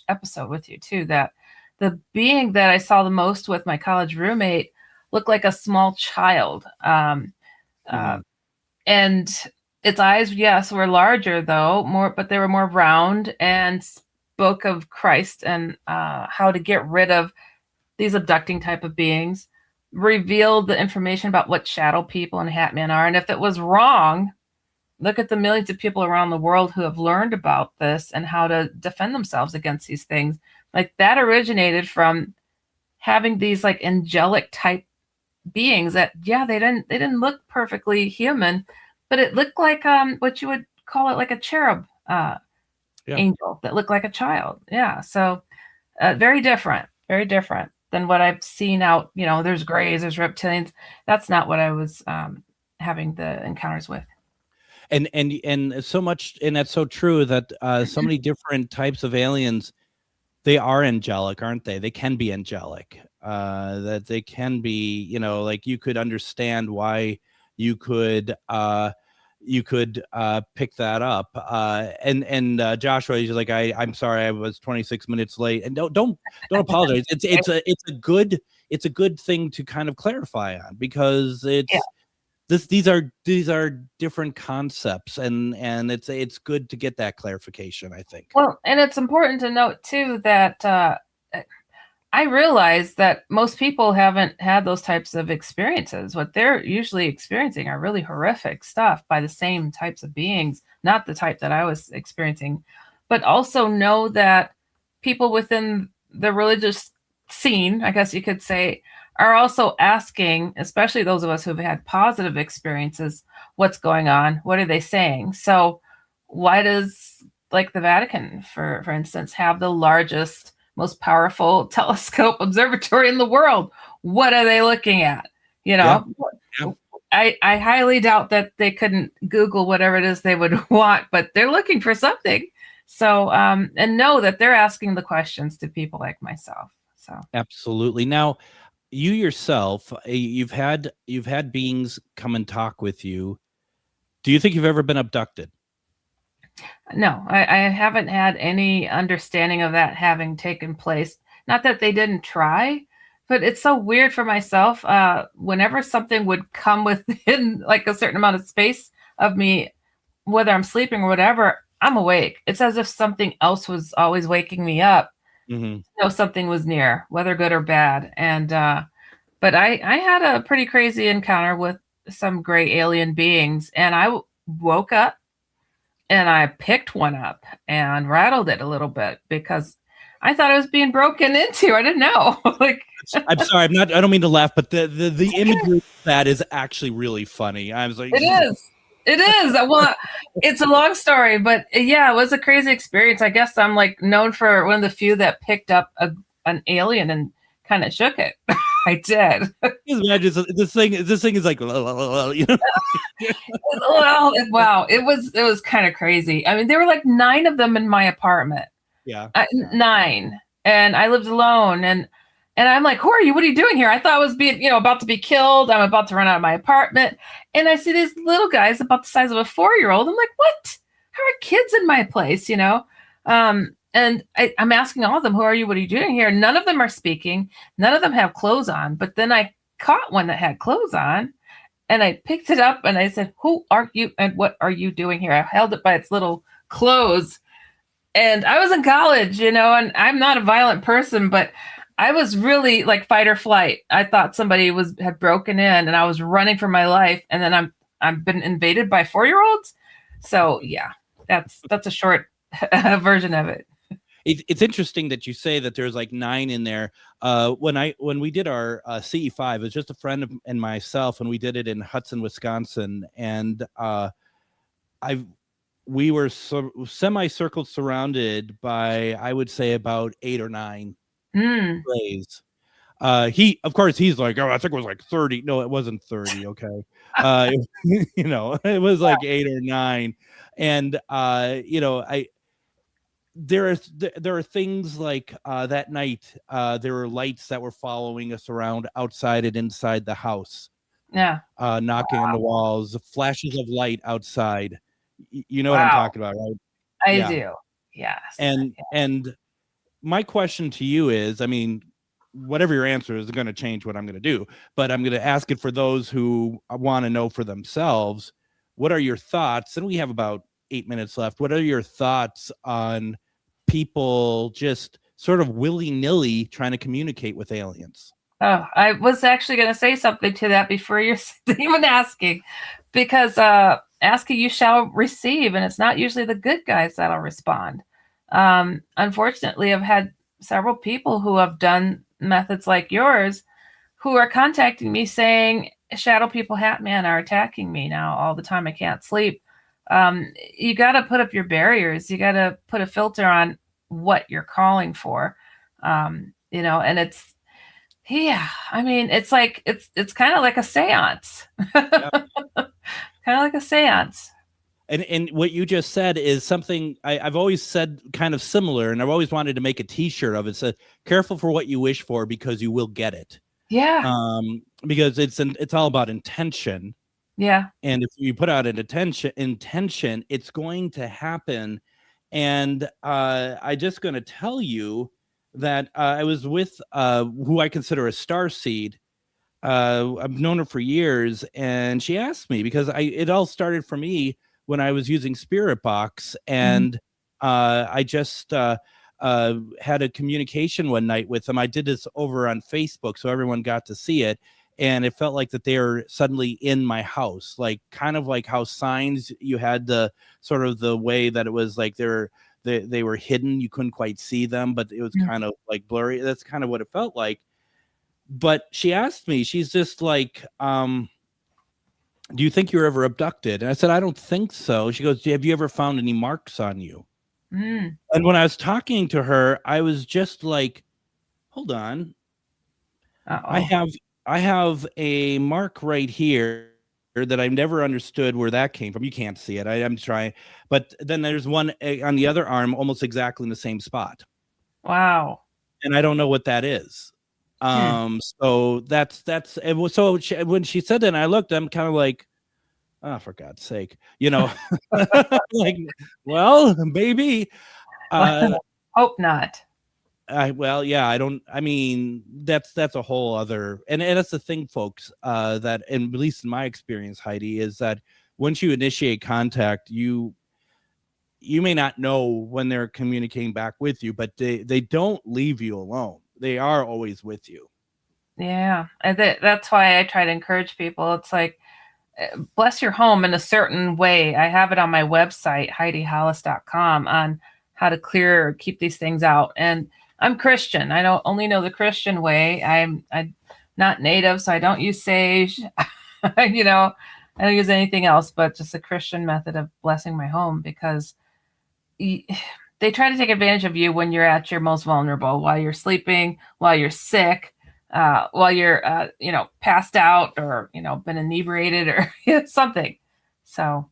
episode with you too that the being that I saw the most with my college roommate looked like a small child, and its eyes, yes, were larger though, but they were more round, and spoke of Christ and how to get rid of these abducting type of beings, revealed the information about what shadow people and hat men are. And if it was wrong, look at the millions of people around the world who have learned about this and how to defend themselves against these things. Like, that originated from having these like angelic type beings that, they didn't look perfectly human, but it looked like what you would call it, like a cherub angel that looked like a child. Yeah. So very different than what I've seen out. There's grays, there's reptilians. That's not what I was having the encounters with. And so much, and that's so true that so many different types of aliens, they are angelic, aren't they? They can be angelic. That they can be, you know, like you could understand why you could pick that up. And Joshua is like, I'm sorry, I was 26 minutes late. And don't apologize. It's a good thing to kind of clarify on, because these are different concepts, and it's good to get that clarification, I think. Well, and it's important to note too that I realize that most people haven't had those types of experiences. What they're usually experiencing are really horrific stuff by the same types of beings, not the type that I was experiencing, but also know that people within the religious scene, I guess you could say, are also asking, especially those of us who've had positive experiences, what's going on? What are they saying? So why does, like, the Vatican, for instance, have the largest, most powerful telescope observatory in the world? What are they looking at? You know, Yeah. I highly doubt that they couldn't Google whatever it is they would want, but they're looking for something. So, and know that they're asking the questions to people like myself. So Absolutely. Now, you yourself, you've had beings come and talk with you. Do you think you've ever been abducted? no, I haven't had any understanding of that having taken place. Not that they didn't try, but it's so weird for myself. Whenever something would come within like a certain amount of space of me, whether I'm sleeping or whatever, I'm awake. It's as if something else was always waking me up. Mm-hmm. Know something was near, whether good or bad. And but I had a pretty crazy encounter with some gray alien beings, and I woke up and I picked one up and rattled it a little bit because I thought it was being broken into. I didn't know. Like, I'm sorry, I don't mean to laugh, but the imagery of that is actually really funny. I was like, it is. It is. Well, it's a long story, but yeah, it was a crazy experience. I guess I'm like known for one of the few that picked up an alien and kind of shook it. I did. Imagine this thing is like, you know? Well, wow, it was kind of crazy. I mean, there were like 9 of them in my apartment. Yeah. 9, and I lived alone, and I'm like, who are you? What are you doing here? I thought I was being, about to be killed. I'm about to run out of my apartment, and I see these little guys about the size of a 4-year-old. I'm like, what? How are kids in my place? And I'm asking all of them, who are you? What are you doing here? None of them are speaking. None of them have clothes on. But then I caught one that had clothes on, and I picked it up and I said, who are you? And what are you doing here? I held it by its little clothes. And I was in college, and I'm not a violent person, but I was really like fight or flight. I thought somebody had broken in, and I was running for my life. And then I've been invaded by 4-year-olds. So yeah, that's a short version of it. It's interesting that you say that there's like 9 in there. When we did our CE5, it was just a friend and myself, and we did it in Hudson, Wisconsin, and we were semicircled, surrounded by, I would say, about 8 or 9 rays. He's like, oh, I think it was like 30. No, it wasn't 30. Okay. It was like 8 or 9. And, there are things like that night, there were lights that were following us around outside and inside the house. Yeah. Knocking on the walls, flashes of light outside. You know what I'm talking about, right? I do. Yes. And my question to you is, I mean, whatever your answer is going to change what I'm going to do, but I'm going to ask it for those who want to know for themselves. What are your thoughts? And we have about 8 minutes left. What are your thoughts on people just sort of willy-nilly trying to communicate with aliens? Oh, I was actually going to say something to that before you're even asking, because asking you shall receive, and it's not usually the good guys that'll respond. Unfortunately, I've had several people who have done methods like yours who are contacting me saying, shadow people, Hat Man, are attacking me now all the time. I can't sleep. You got to put up your barriers. You got to put a filter on what you're calling for. And it's, I mean, it's like, it's kind of like a seance, kind of like a seance. And what you just said is something I've always said kind of similar, and I've always wanted to make a T-shirt of it. It said, "Careful for what you wish for, because you will get it." Yeah. Because it's all about intention. Yeah. And if you put out an intention, it's going to happen. And I just going to tell you that I was with who I consider a starseed. I've known her for years, and she asked me, because it all started for me when I was using Spirit Box, and I just had a communication one night with them. I did this over on Facebook, so everyone got to see it, and it felt like that they were suddenly in my house, like kind of like how signs, you had the sort of the way that it was like they were hidden, you couldn't quite see them, but it was kind of like blurry. That's kind of what it felt like. But she asked me, she's just like, do you think you were ever abducted? And I said, I don't think so. She goes, have you ever found any marks on you? And when I was talking to her, I was just like, hold on. Uh-oh. I have a mark right here that I've never understood where that came from. You can't see it. I'm trying. But then there's one on the other arm, almost exactly in the same spot. Wow. And I don't know what that is. So that's it was, so when she said that, and I looked, I'm kind of like, oh, for God's sake, like, well, maybe hope not. I mean, that's a whole other, and that's the thing, folks, that, and at least in my experience, Heidi, is that once you initiate contact, you may not know when they're communicating back with you, but they don't leave you alone. They are always with you. Yeah. And that's why I try to encourage people. It's like, bless your home in a certain way. I have it on my website, HeidiHollis.com, on how to clear or keep these things out. And I'm Christian. I don't only know the Christian way. I'm not native, so I don't use sage. I don't use anything else but just a Christian method of blessing my home, because they try to take advantage of you when you're at your most vulnerable, while you're sleeping, while you're sick, while you're, passed out, or, been inebriated or something. So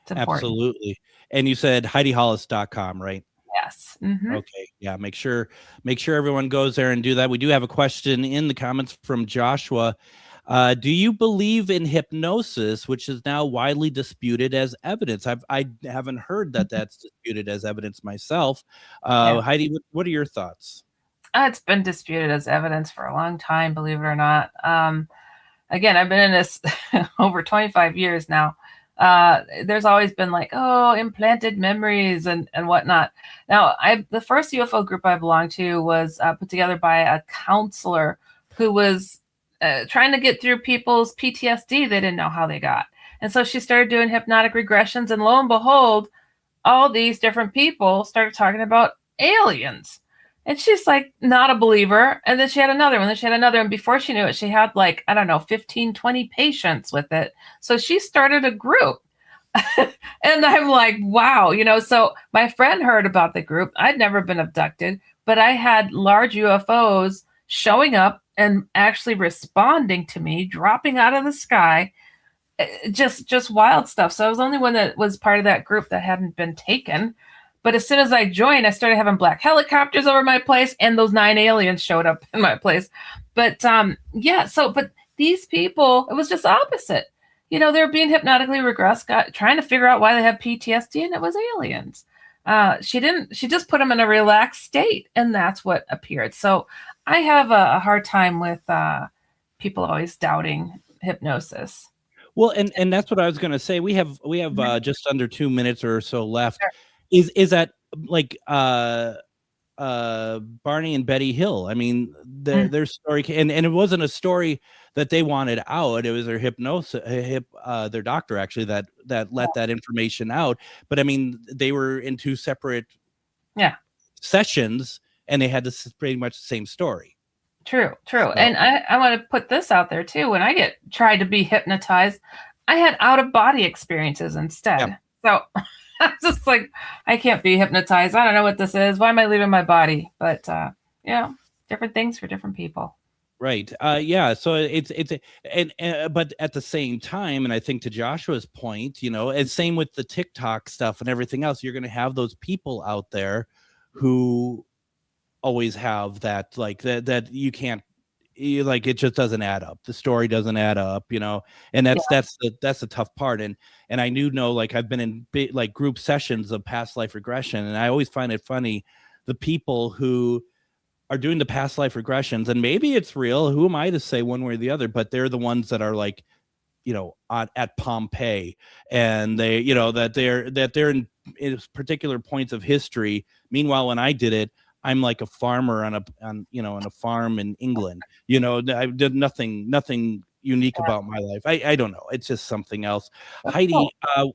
it's important. Absolutely. And you said HeidiHollis.com, right? Yes. Mm-hmm. Okay. Yeah. Make sure everyone goes there and do that. We do have a question in the comments from Joshua. Do you believe in hypnosis, which is now widely disputed as evidence? I haven't heard that that's disputed as evidence myself. Heidi, what are your thoughts? It's been disputed as evidence for a long time, believe it or not. Again, I've been in this over 25 years now. There's always been like, implanted memories and whatnot. Now, the first UFO group I belonged to was put together by a counselor who was trying to get through people's PTSD they didn't know how they got. And so she started doing hypnotic regressions, and lo and behold, all these different people started talking about aliens. And she's like, not a believer. And then she had another one. Then she had another. And before she knew it, she had 15, 20 patients with it. So she started a group. And I'm like, wow. So my friend heard about the group. I'd never been abducted, but I had large UFOs showing up and actually responding to me, dropping out of the sky, just wild stuff. So I was the only one that was part of that group that hadn't been taken. But as soon as I joined, I started having black helicopters over my place, and those 9 aliens showed up in my place. But but these people, it was just opposite. They were being hypnotically regressed, trying to figure out why they have PTSD, and it was aliens. She just put them in a relaxed state, and that's what appeared. So I have a hard time with people always doubting hypnosis. Well, and that's what I was going to say. We have just under 2 minutes or so left. Sure. Is that like Barney and Betty Hill? I mean, their story, and it wasn't a story that they wanted out. It was their their doctor actually that let that information out. But I mean, they were in 2 separate sessions, and they had this pretty much the same story. True. So. And I want to put this out there too. When I tried to be hypnotized, I had out-of-body experiences instead. Yeah. So I'm just like, I can't be hypnotized. I don't know what this is. Why am I leaving my body? But different things for different people. Right. Yeah. So but at the same time, and I think to Joshua's point, and same with the TikTok stuff and everything else, you're going to have those people out there who always have that, like that you can't, like, it just doesn't add up. The story doesn't add up, and that's the tough part. And I like, I've been in big, like, group sessions of past life regression, and I always find it funny, the people who are doing the past life regressions, and maybe it's real, who am I to say one way or the other, but they're the ones that are like, at Pompeii, and they, that they're in particular points of history. Meanwhile, when I did it, I'm like a farmer on a farm in England. I did nothing unique about my life. I don't know. It's just something else. Heidi,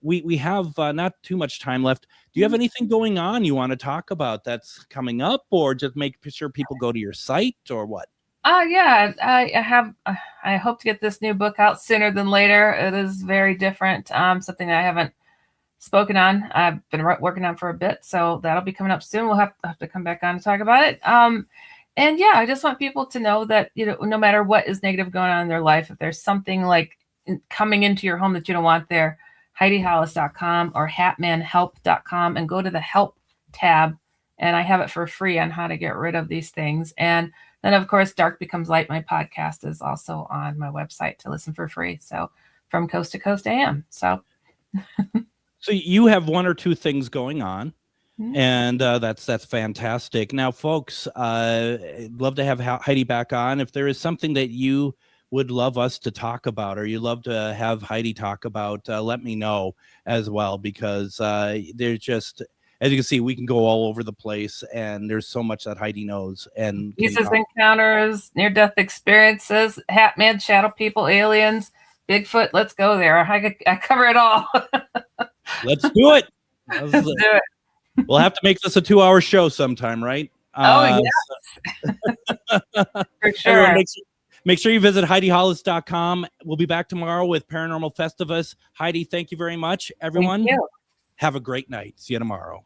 we have not too much time left. Do you have anything going on you want to talk about that's coming up, or just make sure people go to your site, or what? Yeah, I have. I hope to get this new book out sooner than later. It is very different. Something that I haven't spoken on. I've been working on for a bit, so that'll be coming up soon. We'll have to come back on and talk about it. And yeah, I just want people to know that, no matter what is negative going on in their life, if there's something like coming into your home that you don't want there, HeidiHollis.com or hatmanhelp.com, and go to the help tab, and I have it for free on how to get rid of these things. And then, of course, Dark Becomes Light, my podcast, is also on my website to listen for free. So from coast to coast AM. So So you have one or two things going on, and that's fantastic. Now, folks, I'd love to have Heidi back on. If there is something that you would love us to talk about, or you love to have Heidi talk about, let me know as well, because there's just, as you can see, we can go all over the place, and there's so much that Heidi knows. And Jesus encounters, near-death experiences, Hatman, shadow people, aliens, Bigfoot. Let's go there. I cover it all. Let's do it. Let's do it. We'll have to make this a 2-hour show sometime, right? Oh, yes. For sure. Make sure you visit HeidiHollis.com. We'll be back tomorrow with Paranormal Festivus. Heidi, thank you very much. Everyone, Thank you. Have a great night. See you tomorrow.